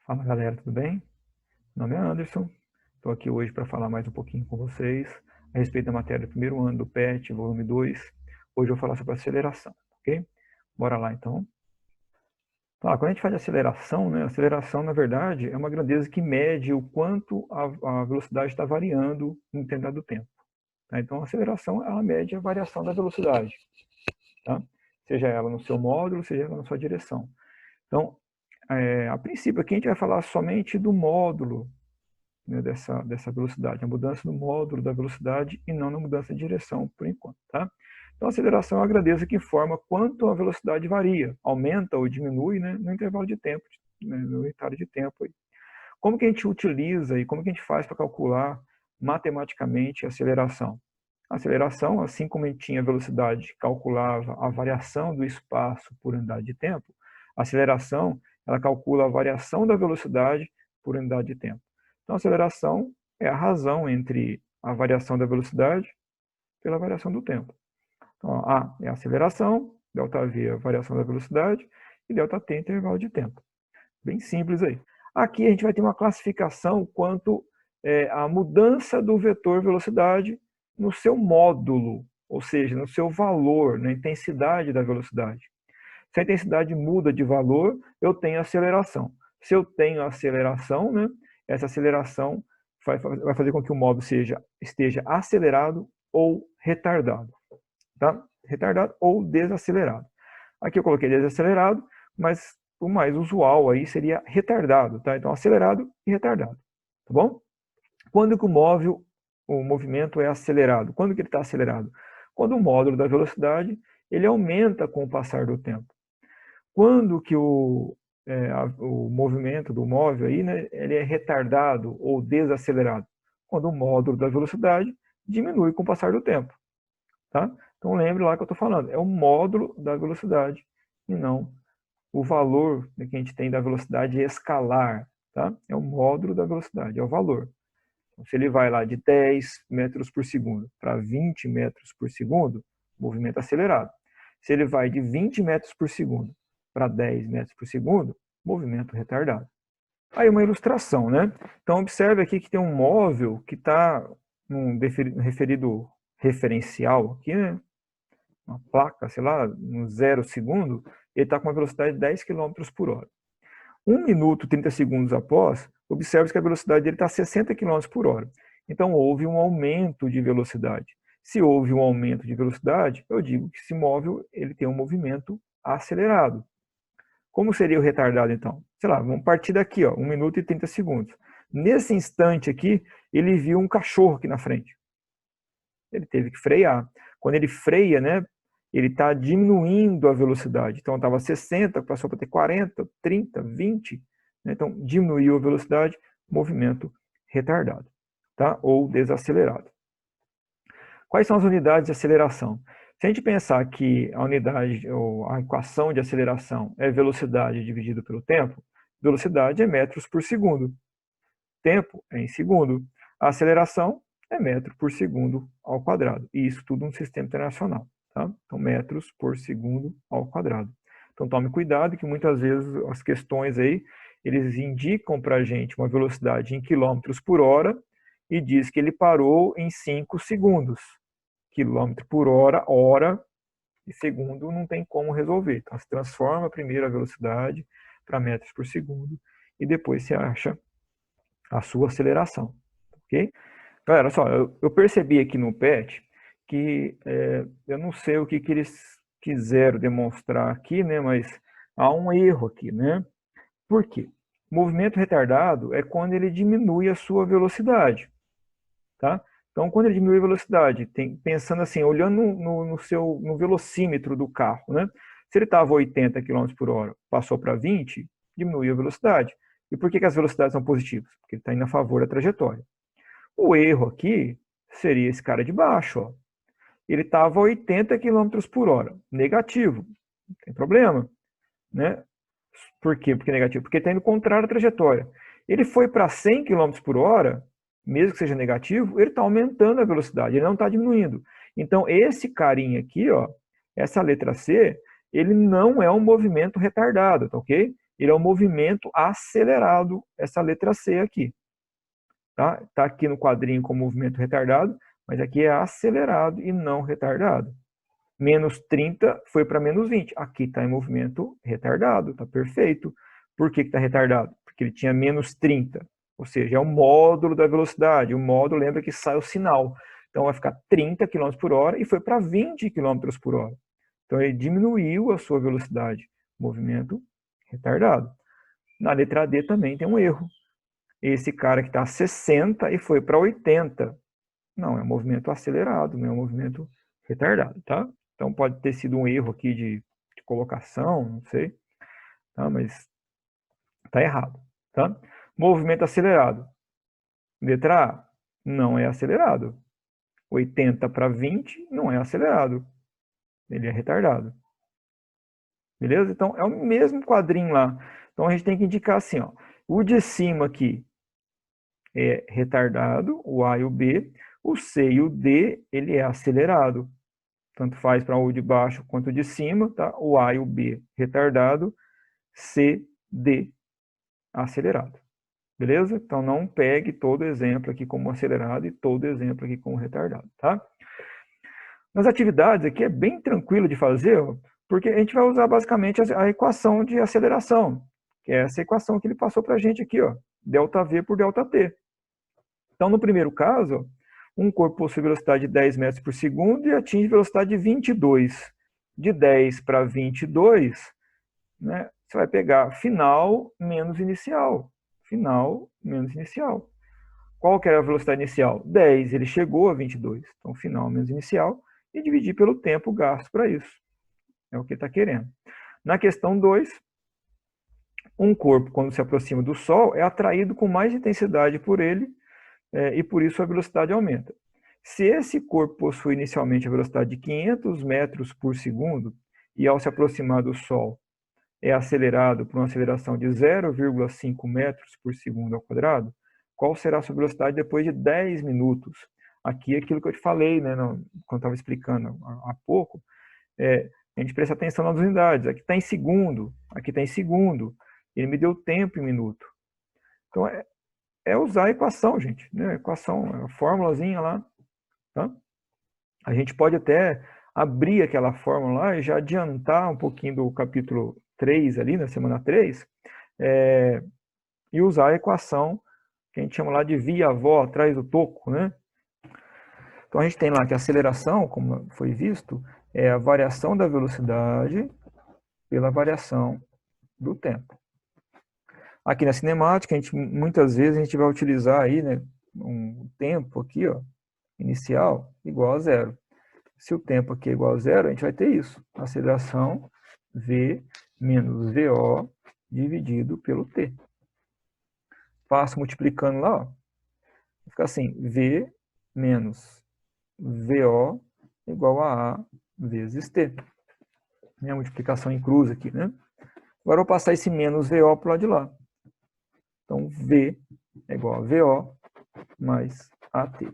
Fala galera, tudo bem? Meu nome é Anderson, estou aqui hoje para falar mais um pouquinho com vocês a respeito da matéria do primeiro ano do PET, volume 2. Hoje eu vou falar sobre aceleração, ok? Bora lá então. Quando a gente fala de aceleração, né, aceleração na verdade é uma grandeza que mede o quanto a velocidade está variando em determinado tempo. Tá? Então a aceleração ela mede a variação da velocidade, tá? Seja ela no seu módulo, seja ela na sua direção. Então, a princípio aqui a gente vai falar somente do módulo, né, dessa velocidade, a mudança do módulo da velocidade e não na mudança de direção, por enquanto. Tá? Então, a aceleração é a grandeza que informa quanto a velocidade varia, aumenta ou diminui, né, no intervalo de tempo, né, no intervalo de tempo. Aí. Como que a gente utiliza e como que a gente faz para calcular matematicamente a aceleração? A aceleração, assim como a gente tinha a velocidade que calculava a variação do espaço por unidade de tempo, a aceleração ela calcula a variação da velocidade por unidade de tempo. Então, a aceleração é a razão entre a variação da velocidade pela variação do tempo. Então, A é a aceleração, ΔV é a variação da velocidade e ΔT é intervalo de tempo. Bem simples aí. Aqui a gente vai ter uma classificação quanto à mudança do vetor velocidade no seu módulo, ou seja, no seu valor, na intensidade da velocidade. Se a intensidade muda de valor, eu tenho aceleração. Se eu tenho aceleração, né, essa aceleração vai fazer com que o módulo esteja acelerado ou retardado. Tá? Retardado ou desacelerado. Aqui eu coloquei desacelerado, mas o mais usual aí seria retardado. Tá? Então, acelerado e retardado. Tá bom? Quando que o movimento é acelerado? Quando que ele está acelerado? Quando o módulo da velocidade ele aumenta com o passar do tempo. Quando que o movimento do móvel aí, né, ele é retardado ou desacelerado? Quando o módulo da velocidade diminui com o passar do tempo. Tá? Então lembre lá que eu estou falando, é o módulo da velocidade e não o valor que a gente tem da velocidade escalar. Tá? É o módulo da velocidade, é o valor. Então, se ele vai lá de 10 metros por segundo para 20 metros por segundo, movimento acelerado. Se ele vai de 20 metros por segundo para 10 metros por segundo, movimento retardado. Aí uma ilustração, né? Então observe aqui que tem um móvel que está num referido referencial aqui, né? Uma placa, sei lá, no 0 segundo, ele está com uma velocidade de 10 km por hora. 1 minuto e 30 segundos após, observe que a velocidade dele está a 60 km por hora. Então houve um aumento de velocidade. Se houve um aumento de velocidade, eu digo que esse móvel ele tem um movimento acelerado. Como seria o retardado, então? Sei lá, vamos partir daqui, ó, 1 minuto e 30 segundos. Nesse instante aqui, ele viu um cachorro aqui na frente. Ele teve que frear. Quando ele freia, né, ele está diminuindo a velocidade. Então, estava 60, passou para ter 40, 30, 20. Né? Então, diminuiu a velocidade, movimento retardado, tá? Ou desacelerado. Quais são as unidades de aceleração? Se a gente pensar que a unidade, ou a equação de aceleração é velocidade dividido pelo tempo, velocidade é metros por segundo. Tempo é em segundo. A aceleração é metro por segundo ao quadrado. E isso tudo no sistema internacional. Tá? Então, metros por segundo ao quadrado. Então, tome cuidado que muitas vezes as questões aí, eles indicam para a gente uma velocidade em quilômetros por hora e diz que ele parou em 5 segundos. Quilômetro por hora, hora e segundo não tem como resolver. Então, se transforma primeiro a velocidade para metros por segundo e depois você acha a sua aceleração, ok? Galera, só, eu percebi aqui no PET que eu não sei o que eles quiseram demonstrar aqui, né? Mas há um erro aqui, né? Por quê? Movimento retardado é quando ele diminui a sua velocidade, tá? Então, quando ele diminui a velocidade, pensando assim, olhando no velocímetro do carro, né? Se ele estava a 80 km por hora, passou para 20, diminuiu a velocidade. E por que as velocidades são positivas? Porque ele está indo a favor da trajetória. O erro aqui seria esse cara de baixo, ó. Ele estava a 80 km por hora, negativo, não tem problema, né? Por quê? Porque negativo? Porque está indo contrário à trajetória. Ele foi para 100 km por hora, mesmo que seja negativo, ele está aumentando a velocidade, ele não está diminuindo. Então, esse carinha aqui, ó, essa letra C, ele não é um movimento retardado, tá ok? Ele é um movimento acelerado, essa letra C aqui. Tá? Tá aqui no quadrinho como movimento retardado, mas aqui é acelerado e não retardado. Menos 30 foi para menos 20. Aqui está em movimento retardado, está perfeito. Por que está retardado? Porque ele tinha menos 30. Ou seja, é o módulo da velocidade. O módulo lembra que sai o sinal. Então vai ficar 30 km por hora e foi para 20 km por hora. Então ele diminuiu a sua velocidade. Movimento retardado. Na letra D também tem um erro. Esse cara que está a 60 e foi para 80. Não, é um movimento acelerado, não é um movimento retardado, tá? Então pode ter sido um erro aqui de colocação, não sei, tá? Mas tá errado, tá? Movimento acelerado. Letra A, não é acelerado. 80 para 20 não é acelerado. Ele é retardado. Beleza? Então é o mesmo quadrinho lá. Então a gente tem que indicar assim, ó. O de cima aqui é retardado, o A e o B. O C e o D, ele é acelerado. Tanto faz para o de baixo quanto o de cima, tá? O A e o B retardado, C, D acelerado. Beleza? Então não pegue todo exemplo aqui como acelerado e todo exemplo aqui como retardado, tá? Nas atividades aqui é bem tranquilo de fazer, ó, porque a gente vai usar basicamente a equação de aceleração, que é essa equação que ele passou para a gente aqui, ó, ΔV por ΔT. Então no primeiro caso, um corpo possui velocidade de 10 metros por segundo e atinge velocidade de 22. De 10 para 22, né, você vai pegar final menos inicial. Final menos inicial. Qual que era a velocidade inicial? 10, ele chegou a 22. Então, final menos inicial e dividir pelo tempo gasto para isso. É o que ele está querendo. Na questão 2, um corpo, quando se aproxima do Sol, é atraído com mais intensidade por ele, e por isso a velocidade aumenta. Se esse corpo possui inicialmente a velocidade de 500 metros por segundo e ao se aproximar do Sol é acelerado por uma aceleração de 0,5 metros por segundo ao quadrado, qual será a sua velocidade depois de 10 minutos? Aqui é aquilo que eu te falei, né, quando estava explicando há pouco, a gente presta atenção nas unidades. Aqui está em segundo, aqui está em segundo. Ele me deu tempo em minuto. Então, é usar a equação, gente, né? A equação, a formulazinha lá, tá? A gente pode até abrir aquela fórmula lá e já adiantar um pouquinho do capítulo 3 ali, na semana 3, e usar a equação que a gente chama lá de via-avó, atrás do toco, né? Então a gente tem lá que a aceleração, como foi visto, é a variação da velocidade pela variação do tempo. Aqui na cinemática, muitas vezes a gente vai utilizar aí, né, um tempo aqui, ó, inicial igual a zero. Se o tempo aqui é igual a zero, a gente vai ter isso. Aceleração V menos VO dividido pelo T. Passo multiplicando lá, ó. Fica assim, V menos VO igual a A vezes T. Minha multiplicação em cruz aqui, né? Agora eu vou passar esse menos VO para o lado de lá. Então, V é igual a VO mais AT.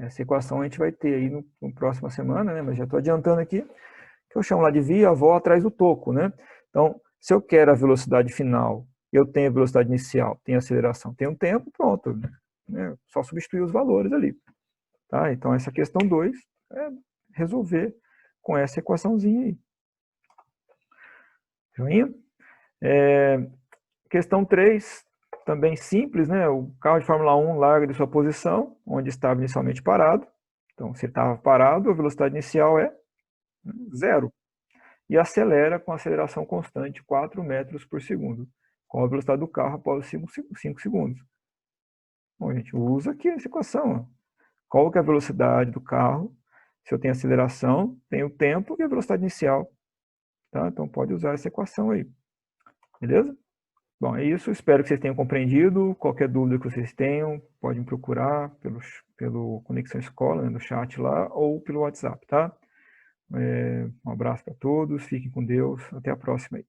Essa equação a gente vai ter aí no próxima semana, né? Mas já estou adiantando aqui, que eu chamo lá de via-avó atrás do toco, né? Então, se eu quero a velocidade final, eu tenho a velocidade inicial, tenho a aceleração, tenho um tempo, pronto. Né? Só substituir os valores ali. Tá? Então, essa questão 2 é resolver com essa equaçãozinha aí. Joinha? Questão 3, também simples, né? O carro de Fórmula 1 larga de sua posição, onde estava inicialmente parado. Então, se ele estava parado, a velocidade inicial é 0. E acelera com aceleração constante, 4 metros por segundo. Qual a velocidade do carro após 5 segundos? Bom, a gente usa aqui essa equação. Ó. Qual que é a velocidade do carro? Se eu tenho aceleração, tenho tempo e a velocidade inicial. Tá? Então, pode usar essa equação aí. Beleza? Bom, é isso. Espero que vocês tenham compreendido. Qualquer dúvida que vocês tenham, podem procurar pelo Conexão Escola, né, no chat lá, ou pelo WhatsApp, tá? Um abraço para todos. Fiquem com Deus. Até a próxima aí.